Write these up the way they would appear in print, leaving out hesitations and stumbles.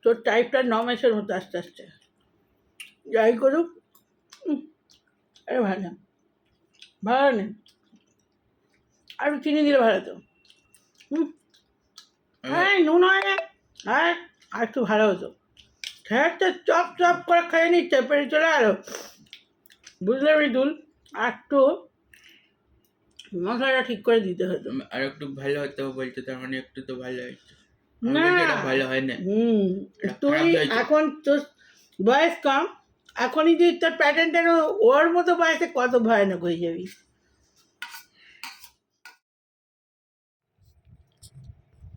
তোর টাইপটা নমেশের মতো আস্তে আস্তে যাই করুক। আরে ভালো ভালো নেই, আরও চিনি দিলে ভালো তো। হ্যাঁ নুন হয় না, হ্যাঁ আর একটু ভালো হতো। খেয়ে তো চপ চপ করে খেয়ে নিচ্ছে, পেরে চলে আলো। বুঝলে মৃদুল, আর একটু মশলাটা ঠিক করে দিতে হতো। আর একটু ভালো হতো বলতে, তার মানে একটু তো ভালো হয়েছে। না এটা ভালো হয় না, তুই খারাপ হয়েছে। এখন তোর বয়স কম, এখনই যদি তোর প্যাটার্নটা ওর মতো বয়সে কত ভয়ানক হয়ে যাবি।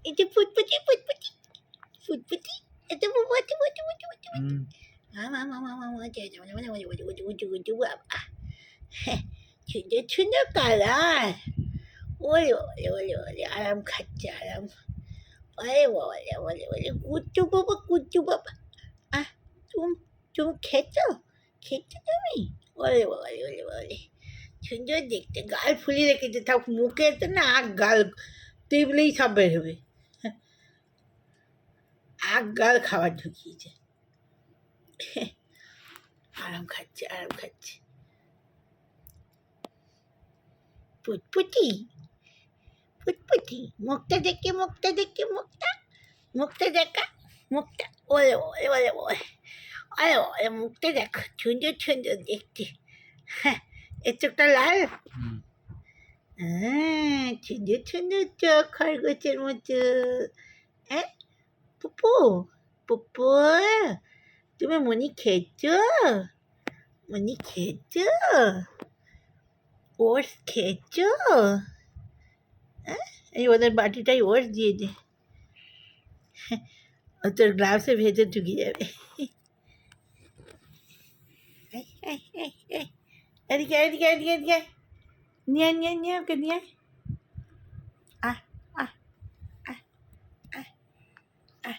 এটা ফুটফুটি ফুটফুটি ফুটফুটি, এটা ফুটফুটি ফুটফুটি ফুটফুটি। মামা মামা মামা বাবা, সুন্দর সুন্দর কালার। ওরে ওরে ওরে ওরে, আরাম খাচ্ছে আরাম। ওরে ওরে ওরে ওরে, কুচ্চু বাবা কুচ্চু বাবা। আহ, তুমি তুমি খেছো খেছো তুমি? ওরে ওরে ওরে ওরে, সুন্দর দেখতে, গাল ফুলিয়ে রেখেছে, তাও মুখে তো না, গাল টিপলেই সব বের হবে। গাল খাবার ঢুকিয়েছে। আরাম খাচ্ছে আরাম খাচ্ছে। ফুটফুটি ফুটফুটি, মুখটা দেখে মুখটা দেখে মুখটা মুখটা দেখা মুখটা। ওরে ওরে ওরে ওরে ওরে ওরে, মুখটা দেখো, সুন্দর সুন্দর দেখতে। হ্যাঁ, এর চোখটা লাল। হ্যাঁ, সুন্দর সুন্দর চোখ, খরগোশের মতো। হ্যাঁ, পুপু পুপু, তুমি মনি খেয়েছো? মনি খেয়েছো? ওটস খেয়েছো? হ্যাঁ, এই ওদের বাটিটাই ওটস দিয়ে দে, ও তোর গ্লাভসে ভেতর ঢুকে যাবে। এই, এই, এই, এই, এদিকে এদিকে এদিকে এদিকে, নিয়ে নিয়ে নিয়ে ওকে নিয়ে আহ আহ আহ আহ আহ।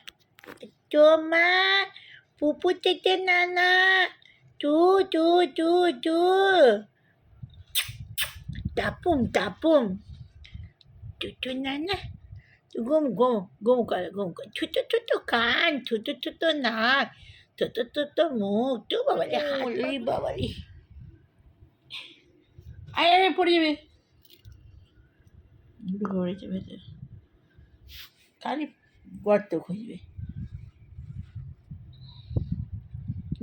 তোমা পুপু চেটে নানা, চু চু চু চু, টাপুম টাপুম, চুচু নানা, ঘুম ঘুম ঘুম করে ঘুম করে, ছোটো ছোটো কান, ছোটো ছোটো নাক, ছোটো ছোটো মুখ, তো বাবারে হাত, বাবারে। আরে আরে পড়ে যাবে, ঢুকে পড়েছে ভেতরে, খালি গর্ত খুঁজবে।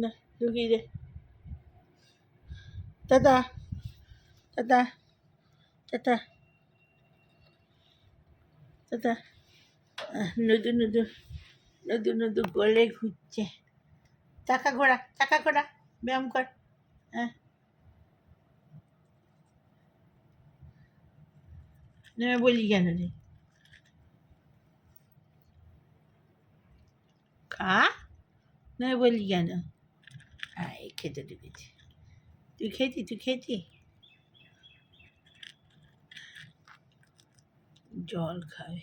না, ঢুকিয়ে দে। দাদা দাদা দাদা দাদা, নদু নদু নদু নদু গলে ঘুরছে। চাকা ঘোড়া ব্যায়াম কর। হ্যাঁ, নেমে বলি কেন রে? খা, নেমে বলি কেন? এই খেতে ঢুকেছে। তুই খেয়েছি? জল খাবে,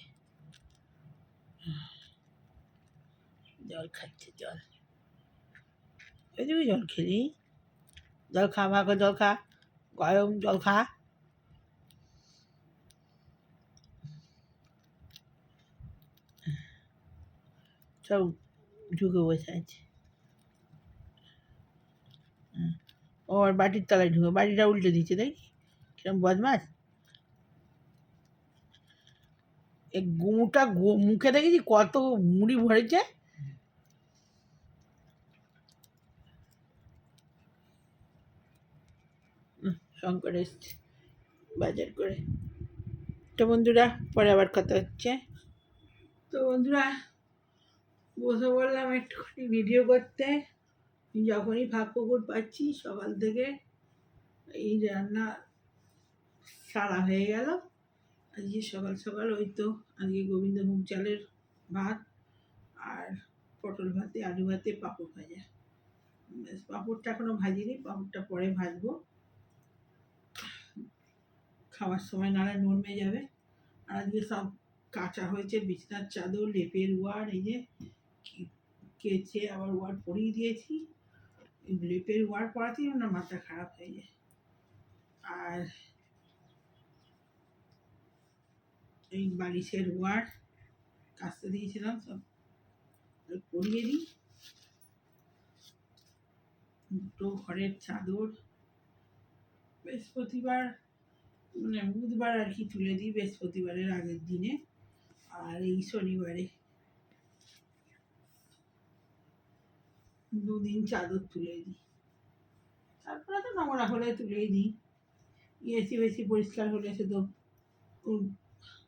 জল খাচ্ছে জল। তুই জল খেলি, জল খা, ভাগো জল খা, গরম জল খা। সব ঢুকে বসে আছে। ও আর বাটির তলায় ঢুকে, বাটিটা উল্টে দিচ্ছে, তাই কিরম বদমাস। এই গুমুটা মুখে দেখেছি কত মুড়ি ভরেছে। শঙ্কর এসছে বাজার করে। তো বন্ধুরা, পরে আবার কথা হচ্ছে। তো বন্ধুরা, বসে বললাম একটুখানি ভিডিও করতে, যখনই ফাঁক পুকুর পাচ্ছি সকাল থেকে এই রান্না সারা হয়ে গেল। আজকে সকাল সকাল ওই তো আজকে গোবিন্দভোগ চালের ভাত আর পটল ভাতে, আলু ভাতে, পাঁপড় ভাজা। ব্যাস, পাঁপড়টা এখনো ভাজিনি, পাঁপড়টা পরে ভাজবো। খাওয়ার সময় নাহলে নরমে যাবে। আর আজকে সব কাঁচা হয়েছে, বিছনার চাদর, লেপের ওয়ার, এই যে কেচে আবার ওয়ার পরিয়ে দিয়েছি। লেপের ওয়ার পরাতেই না মাথা খারাপ হয়ে যায়। আর এই বালিশের ওয়ার কাচতে দিয়েছিলাম, সব পরিয়ে দিই। দুটো ঘরের চাদর বৃহস্পতিবার মানে বুধবার আর কি তুলে দিই, বৃহস্পতিবারের আগের দিনে, আর এই শনিবারে 2 দিন চাদর তুলে দিই। তারপরে তো নোংরা হলে তুলেই দিই, এসি বেশি পরিষ্কার হলে সে তো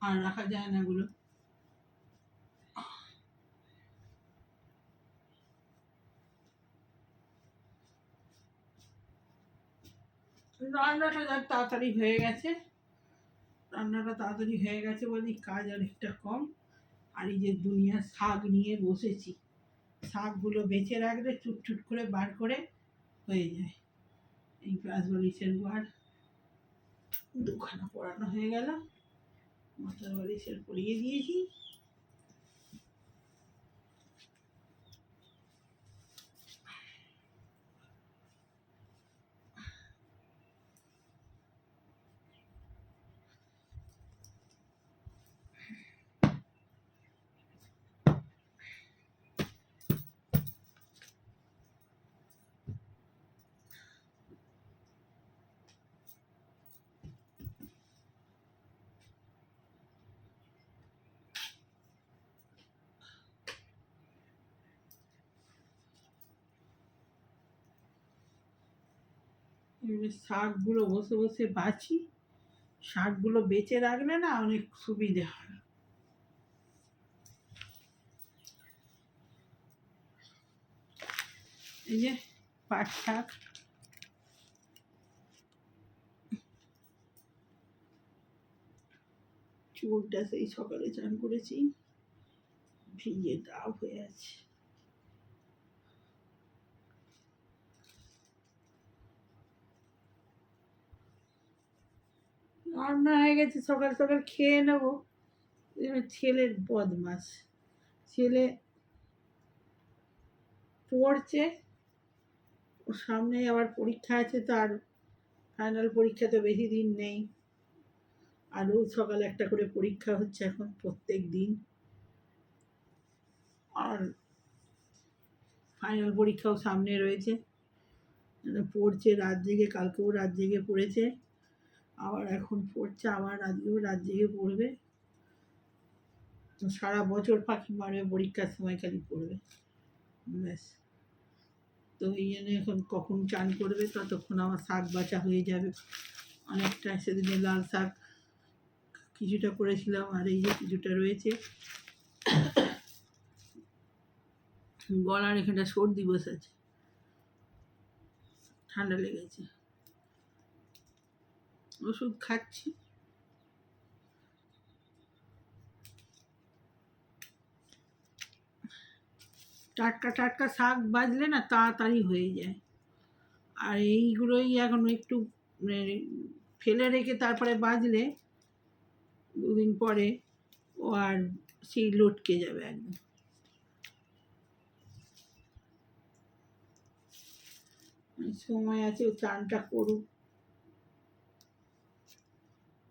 আর রাখা যায় না ওগুলো। রান্নাটা যাক তাড়াতাড়ি হয়ে গেছে, রান্নাটা তাড়াতাড়ি হয়ে গেছে বলি কাজ অনেকটা কম। আর এই যে দুনিয়া শাক নিয়ে বসেছি, শাকগুলো বেছে রাখলে চুটচুট করে বার করে হয়ে যায়। এই প্লাস বালিশের বার 2খানা পরানো হয়ে গেল, মাথার বালিশের পরিয়ে দিয়েছি। শাকগুলো বসে বসে বাছি, শাকগুলো বেছে রাখলে না অনেক সুবিধে হয়। এই যে পাট শাক, চুলটা সেই সকালে চান করেছি, ভিজে দাগ হয়ে আছে। রান্না হয়ে গেছে, সকাল সকাল খেয়ে নেবো। ছেলের বদমাস, ছেলে পড়ছে, ওর সামনে আবার পরীক্ষা আছে, তার ফাইনাল পরীক্ষা তো বেশি দিন নেই। আর রোজ সকালে একটা করে পরীক্ষা হচ্ছে এখন প্রত্যেক দিন। আর ফাইনাল পরীক্ষাও সামনে রয়েছে, পড়ছে রাত জেগে, কালকেও রাত জেগে পড়েছে, আবার এখন পড়ছে, আবার আজকেও রাত জেগে পড়বে। সারা বছর ফাঁকি মারবে, পরীক্ষার সময় খালি পড়বে ব্যাস। তো এই জন্য এখন কখন চান করবে ততক্ষণ আমার শাক বাছা হয়ে যাবে অনেকটা। সেদিনে লাল শাক কিছুটা করেছিলাম, আর এই যে কিছুটা রয়েছে। গলার এখানটা সর্দি বসেছে, ঠান্ডা লেগেছে, ওষুধ খাচ্ছি। টাটকা টাটকা শাক বাজলে না তাড়াতাড়ি হয়ে যায়। আর এইগুলোই এখন একটু ফেলে রেখে তারপরে বাজলে 2 দিন পরে ও আর সেই লটকে যাবে একদম। সময় আছে, ও চানটা করুক,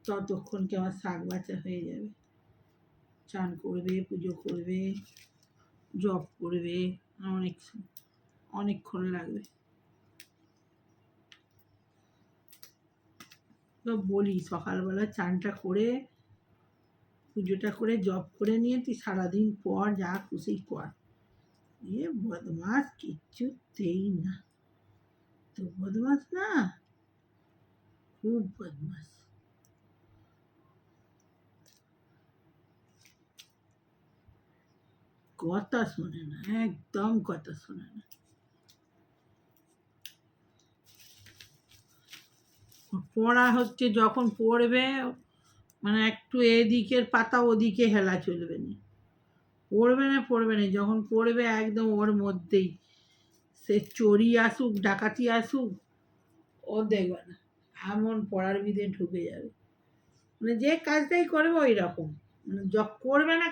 ততক্ষণ কি আমার শাক বাছা হয়ে যাবে। চান করবে, পুজো করবে, জব করবে, অনেকক্ষণ লাগবে। তো বলি সকালবেলা চানটা করে পুজোটা করে জব করে নিয়ে তুই সারাদিন পর যা খুশি কর। এ বদমাস কিচ্ছুতেই না, তো বদমাস না, খুব বদমাস। কথা শোনে না, একদম কথা শোনে না। পড়া হচ্ছে, যখন পড়বে মানে একটু এদিকের পাতা ওদিকে হেলা চলবে না, পড়বে না, যখন পড়বে একদম ওর মধ্যেই। সে চোরি আসুক ডাকাতি আসুক ও দেখবে না, এমন পড়ার ভিতরে ঢুকে যাবে। মানে যে কাজটাই করবে ওই রকম, মানে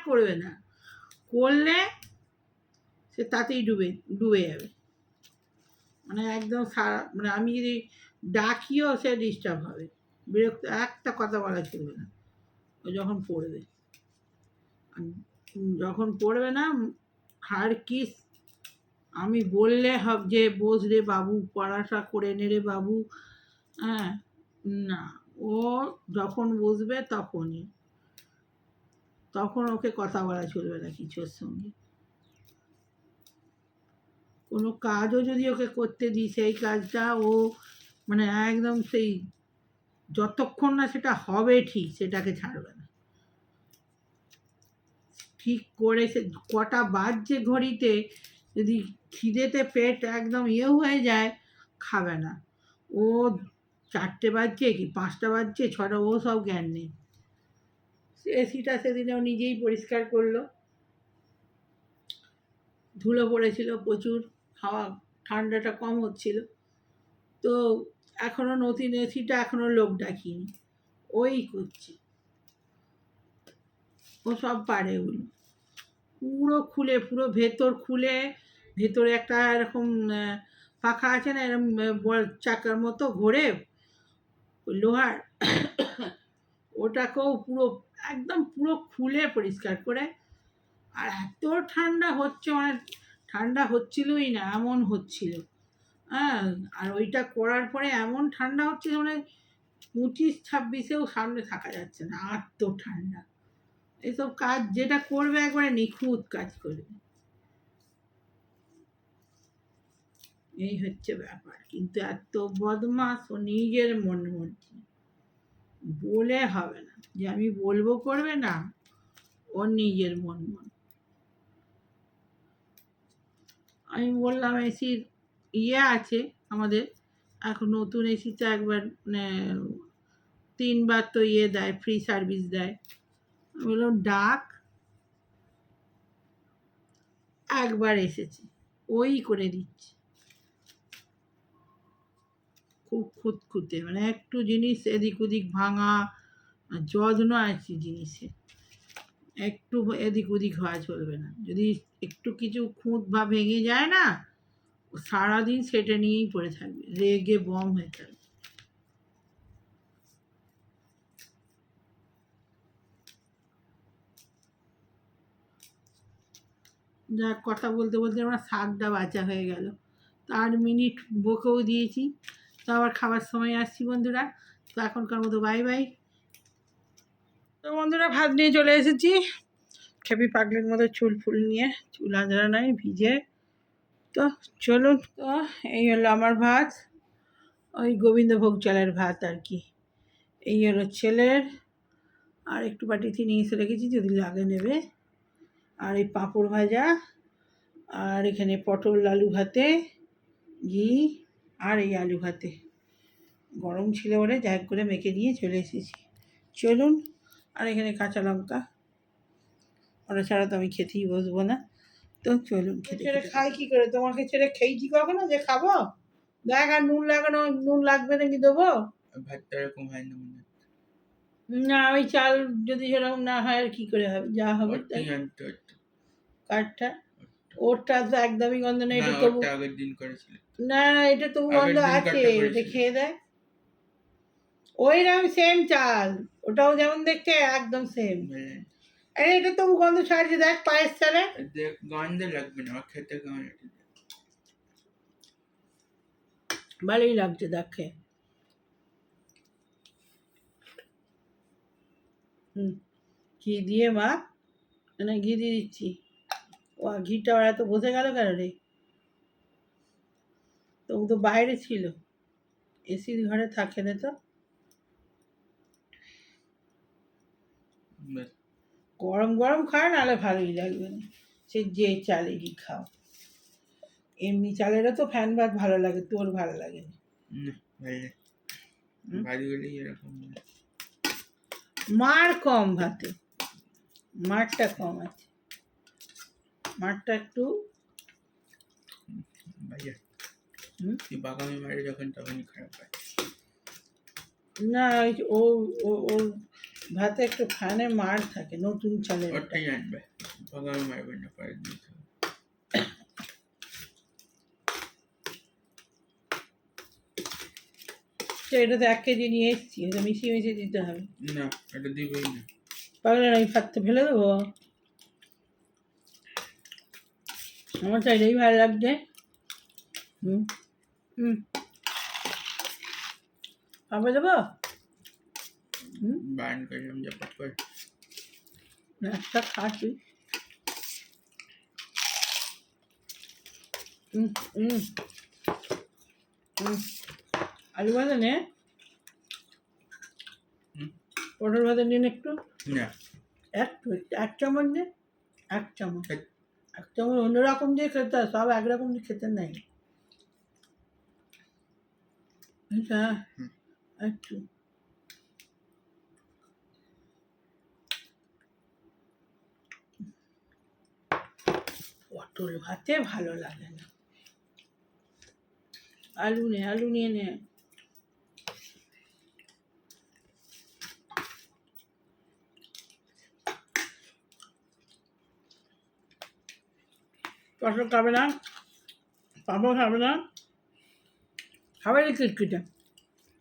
করবে না, করলে সে তাতেই ডুবে যাবে। মানে একদম সারা, মানে আমি যদি ডাকিও সে ডিস্টার্ব হবে, বিরক্ত, একটা কথা বলা চলবে না ও যখন পড়বে। যখন পড়বে না আর কি আমি বললে হব যে বস রে বাবু, পড়াটা করে নে রে বাবু, হ্যাঁ, না, ও যখন বসবে তখনই, তখন ওকে কথা বলা চলবে না কিছুর সঙ্গে। কোনো কাজও যদি ওকে করতে দিই, সেই কাজটা ও মানে একদম সেই যতক্ষণ না সেটা হবে ঠিক, সেটাকে ছাড়বে না। ঠিক করে সে কটা বাজছে ঘড়িতে, যদি খিদেতে পেট একদম হয়ে যায়, খাবে না। ও 4টে বাজছে কি 5টা বাজছে 6টা, ও সব জ্ঞান নেই। এসিটা সেদিনে ও নিজেই পরিষ্কার করলো, ধুলো পড়েছিল প্রচুর, হাওয়া ঠান্ডাটা কম হচ্ছিল। তো এখনো নতুন এসিটা এখনো লোক ডাকিনি, ওই করছে, ও সব পারে ওগুলো। পুরো খুলে, পুরো ভেতর খুলে, ভেতরে একটা এরকম পাখা আছে না, এরকম চাকার মতো ঘোরে লোহার, ওটাকেও পুরো একদম পুরো খুলে পরিষ্কার করে। আর এত ঠান্ডা হচ্ছে, মানে ঠান্ডা হচ্ছিলই না, এমন হচ্ছিল। হ্যাঁ, আর ওইটা করার পরে এমন ঠান্ডা হচ্ছে, মানে 25-26-এও সামনে থাকা যাচ্ছে না, এত ঠান্ডা। এসব কাজ যেটা করবে একবারে নিখুঁত কাজ করবে, এই হচ্ছে ব্যাপার। কিন্তু এত বদমাস, ও নিজের মন মর্জি, বলে হবে না যে আমি বলবো করবে না, ওর নিজের মন মন। আমি বললাম এসির আছে আমাদের, এখন নতুন এসিতে একবার 3বার তো দেয়, ফ্রি সার্ভিস দেয়। আমি বললাম ডাক, একবার এসেছে, ওই করে দিচ্ছে। খুব খুঁতখুঁতে, মানে একটু জিনিস এদিক ওদিক ভাঙা, যত্ন আছে জিনিসের, একটু এদিক ওদিক হওয়া চলবে না। যদি একটু কিছু খুঁত বা ভেঙে যায় না, ও সারাদিন সেটা নিয়েই পড়ে থাকবে, রেগে বম হয়ে থাকবে। যা কথা বলতে বলতে আমার শাকটা বাঁচা হয়ে গেল, তার মিনিট বকেও দিয়েছি। তো আবার খাবার সময় আসছি বন্ধুরা, তো এখনকার মতো বাই বাই। তো বন্ধুরা ভাত নিয়ে চলে এসেছি, খেপি পাগলের মতো চুল ফুল নিয়ে, চুল আঁচড়া নাই ভিজে। তো চলুন, তো এই হলো আমার ভাত, ওই গোবিন্দভোগ চালের ভাত আর কি। এই হলো ছেলের, আর একটু বাটিতে নিয়ে এসে রেখেছি, যদি লাগে নেবে। আর এই পাঁপড় ভাজা, আর এখানে পটল আলু ভাতে ঘি, আর এই আলু ভাতে গরম ছিল বলে যাই করে মেখে দিয়ে চলে এসেছি। চলুন, আর এখানে কাঁচা লঙ্কা, ওটা ছাড়া তো আমি খেতেই বসবো না। তো চলুন, খেতে ছেড়ে খাই কী করে? তোমাকে ছেড়ে খেয়েছি কখনো যে খাবো? দেখ, আর নুন লাগানো, নুন লাগবে নাকি দেবো? ভাতটা এরকম হয় না মনে হয়। না, ওই চাল যদি সেরকম না হয় আর কী করে হবে, যা হবে তাই। ওরটাই আনতে হতো। কাঠটা, ওরটা তো একদমই গন্ধ নেই, না, এটা তবু, ওরটা আগের দিন করেছিল। না না, এটা তবু আগের গন্ধ দিন আছে, কাঠটা এটা করেছিল। খেয়ে দেয়। ওইরকম সেম চাল, ওটাও যেমন দেখতে একদম সেম। আরে এটা তবু গন্ধ ছাড়ছে, দেখ পায়েস চালে। দেখ, গন্ধ লাগবে না, খেতে কেমন এটা। ভালোই লাগছে দেখ খেয়ে। ঘি দিয়ে মা, মানে ঘি দিয়ে দিচ্ছি। ও ঘিটা ওরা তো বসে গেল কেন রে? তবু তো বাইরে ছিল, এসির ঘরে থাকে না তো। ব্যাস। গরম গরম খায়, নাহলে ভালোই লাগবে না, সে যে চালেরই খাও। এমনি চালেরও তো ফ্যান ভাত ভালো লাগে, তোর ভালো লাগে না। না, ভালো লাগে। ভাত গেলেই এরকম হয়। মার কম ভাতে, মারটা কম আছে, মারটা একটু ভাইয়া, তুই বাগামে মারে যখন তখনই খারাপ হয়। না, ওর ভাতে একটু ফ্যানে মার থাকে, নতুন চালের। ওরটাই আনবে, বাগামে মারবে না, পরের দিন খাবে। তো এটা তো 1 কেজি নিয়ে এসেছি, এটা মিশিয়ে মিশিয়ে দিতে হবে। না, এটা দিবেই না। পাগলের আমি ভাতটা ফেলে দেবো? আমার তো এটাই ভালো লাগছে। হুম হুম খাবে দেবো? হুম বায়ন করলাম যে পট করে। একটা খাচ্ছি। হুম হুম হুম আলু ভাজা নে, হুম, পটল ভাজা নিন একটু, না একটু এক চামচ নে, এক চামচ, এই, এক চামচ অন্যরকম দিয়ে খেতে হয়, সব একরকম দিয়ে খেতে নেই। এটা হুম, একটু পটল ভাতে ভালো লাগে না, আলু নে, আলু নিয়ে নে। পটল খাবে না, পাপড় খাবে না, খাবে না কিটকিটে,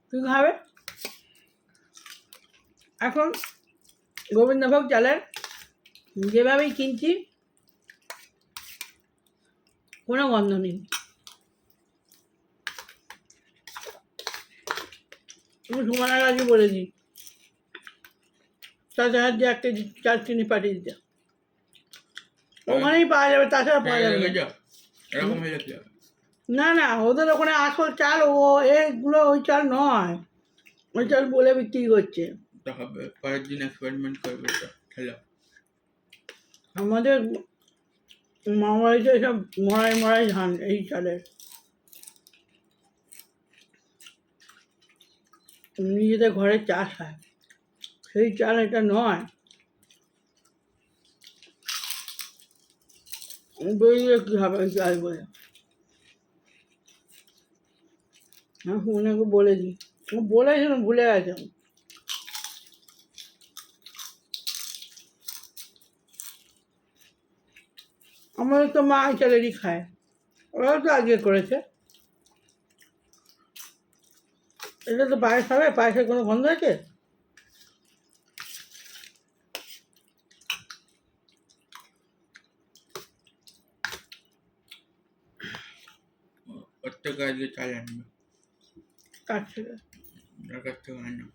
তুই খাবে। এখন গোবিন্দভোগ চালের যেভাবেই কিনছি কোনো গন্ধ নেই। তুমি সুমানার আগে বলে দিই তাদের হাত দিয়ে একটা চাল চিনি পাঠিয়ে দিতে, ওখানেই পাওয়া যাবে, তাছাড়া পাওয়া যাবে না। যাও এরকম হয়ে যাচ্ছে। না না, ওদের ওখানে আসল চাল, ও এগুলো ওই চাল নয়, ওই চাল বলে বিক্রি করছে। তো হবে কয়েকদিন এক্সপেরিমেন্ট করবে তো খেলো। আমাদের মামাবাড়িতে সব মড়াই মড়াই ধান এই চালের, নিজেদের ঘরে চাষ হয়, সেই চাল এটা নয়। বেরিয়ে কী হবে ওই চাল বলে, আমি ফোনেকে বলে দিই, ও বলেছিল ভুলে গেছে। আমাদের তো মা এই চালেরই খায়, ওরাও তো আগে করেছে। এটা তো পায়েস হবে, পায়েসের কোনো গন্ধ আছে? ওর থেকে আজকে চাল আনবে, কার থেকে? ওর কাছ থেকে আনো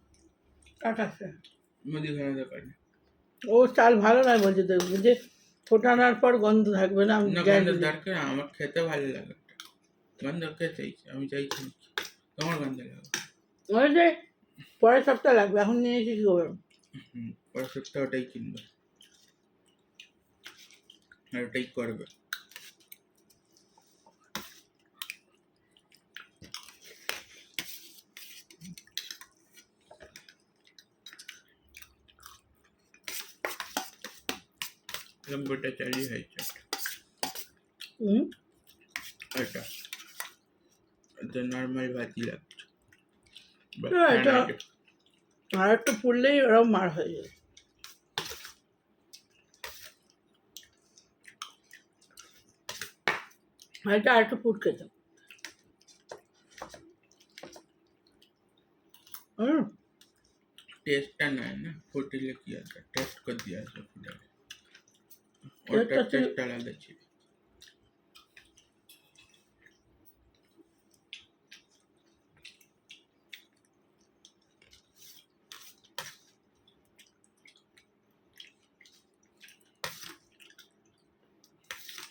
কার কাছে? মুদিখানা দোকানে। ও চাল ভালো নয় বলছে, তো যে ফোটানোর পর গন্ধ থাকবে না, আমি না গ্যাস গন্ধ দরকার, আমার খেতে ভালো লাগে। গন্ধ কে চাইছে? আমি চাইছি না। তোমার গন্ধ লাগে। ওই যে পরের সপ্তাহ লাগবে, এখন নিয়ে এসে কী করবে? পরের সপ্তাহে ওটাই কিনবে আর ওটাই করবে। গোটা চালই হয়েছে হুম এটা। এটা নর্মাল ভাজি লাগছে। এটা আর একটু পুড়লেই ওরকম মার হয়ে যাবে। এটা আর একটু পুট খেতাম। হুম টেস্টটা নাই না, ফুটিলে কি আছে, টেস্ট করে দিয়ে আসবে ফুটালে। টেস্টটা ওটার টেস্ট আলাদা ছিল।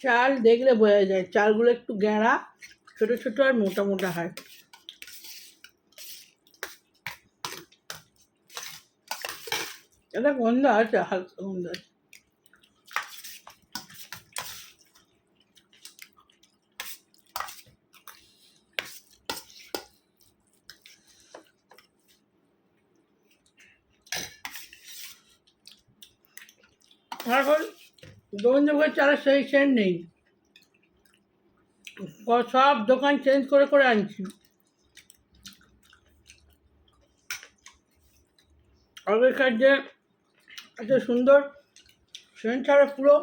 চাল দেখলে বোঝা যায়, চালগুলো একটু গেঁড়া, ছোটো ছোটো আর মোটা মোটা হয়। এটা গন্ধ আছে, হালকা গন্ধ আছে। এখন গোবিন্দভোগ চালের সেই সেন্ট নেই, সব দোকান চেঞ্জ করে করে আনছি। আগেকার যে এত সুন্দর সেন্ট ছাড়া পুরো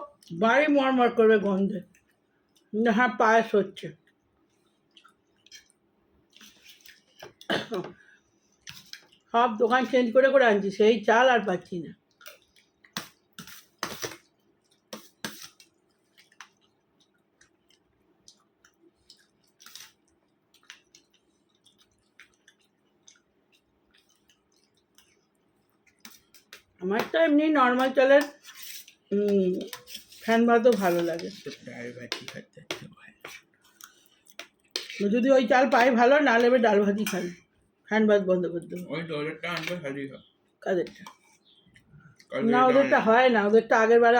বাড়ি মরমর করবে গন্ধে, হ্যাঁ পায়েস হচ্ছে। সব দোকান চেঞ্জ করে করে আনছি, সেই চাল আর পাচ্ছি না। আমার তো এমনি নর্মাল চালের ফ্যান ভাতও ভালো লাগে। তো ডাল ভাজি খেতে একটু ভালো। যদি ওই চাল পাই ভালো, না নেবে ডাল ভাজি খাবি, ফ্যান ভাত বন্ধ করে দেবো। ওই ডলারটা আনবে ভালোই হবে। কাদেরটা? কালকে না, যেটা ওদেরটা আনলাম, হয় না, ওদেরটা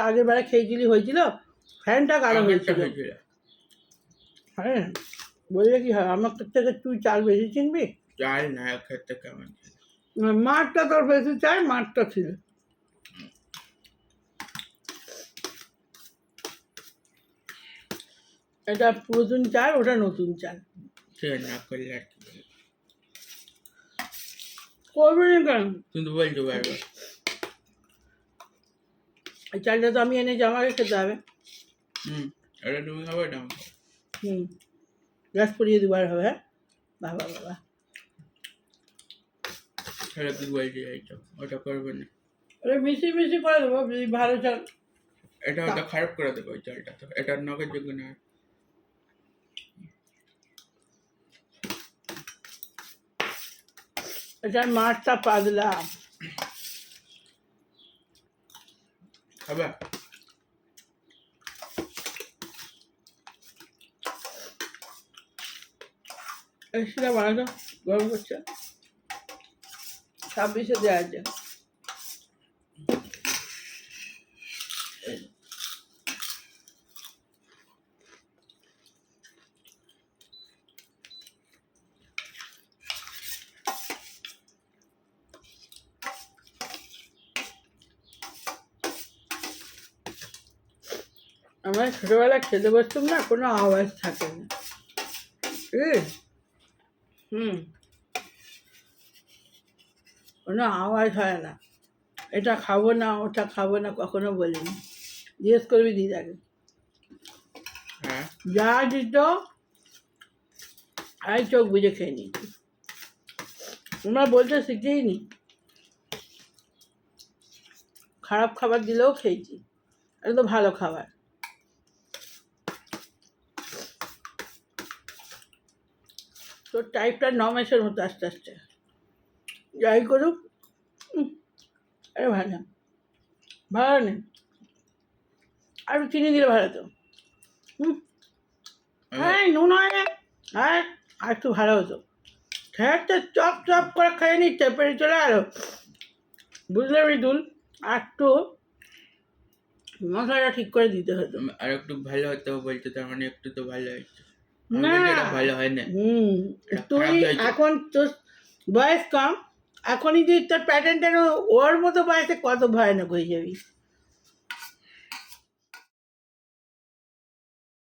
আগের বারে খেয়েছিলি হয়েছিল, ফ্যানটা কারো আগেরটা হয়েছিল। হয়েছিল। হ্যাঁ, বললে কি হয়, আমার থেকে তুই চাল বেশি চিনবি? চাল না খেতে কেমন ছিল। মাঠটা তোর বেশি চাই, মাঠটা ছিল। এটা পুরাতন চাল, ওটা নতুন চাল। সে না করলে আর কি বলবো। করবি না কেন? কিন্তু বলতে পারবো। এই চালটা তো আমি এনেছি, আমাকে খেতে হবে। এটা তুমি খাবে, এটা আমি খাবো। গ্যাস পরিয়ে দিবার হবে। হ্যাঁ, বাবা বাবা, তাহলে কি বলতে চাইছো? ওটা করবে না, ওটা মিশি করে দেবো, যদি ভালো চাল। এটা ওটা খারাপ করে দেবে ওই চালটা, তো এটা নগের যোগ্য না। এটার মাঠটা পাতলা। খাবে? এসিটা বানাতো, গরম করছে, 26-এ দেওয়া আছে। আমরা ছোটবেলায় খেতে বসতাম না, কোনো আওয়াজ থাকে না। কোনো আওয়াজ হয় না। এটা খাবো না, ওটা খাবো না, কখনো বলিনি। জিজ্ঞেস করবি দিদাকে, হ্যাঁ, যা দিত আই চোখ বুঝে খেয়ে নিয়েছি। তোমরা বলতে শিখেই নি। খারাপ খাবার দিলেও খেয়েছি, এটা তো ভালো খাবার। তোর টাইপটা নমেশের মতো আস্তে আস্তে। যাই করুক, আরে ভালো ভালো নেই, আর চিনি দিলে ভালো তো। হ্যাঁ, নুন হয় না। হ্যাঁ, আর একটু ভালো হতো। খেতে চপ চপ করে খেয়ে নিচ্ছে, পেরে চলে গেলো। বুঝলে মৃদুল, আর একটু মশলাটা ঠিক করে দিতে হতো। আর একটু ভালো হতো বলতে, তার মানে একটু তো ভালো হয়েছে। না, এটা ভালো হয় না। এটা তুই খারাপ হয়েছে। এখন তোর বয়স কম, এখনই তুই তোর প্যাটার্নটা ওর মতো বয়সে কত ভয়ানক হয়ে যাবি।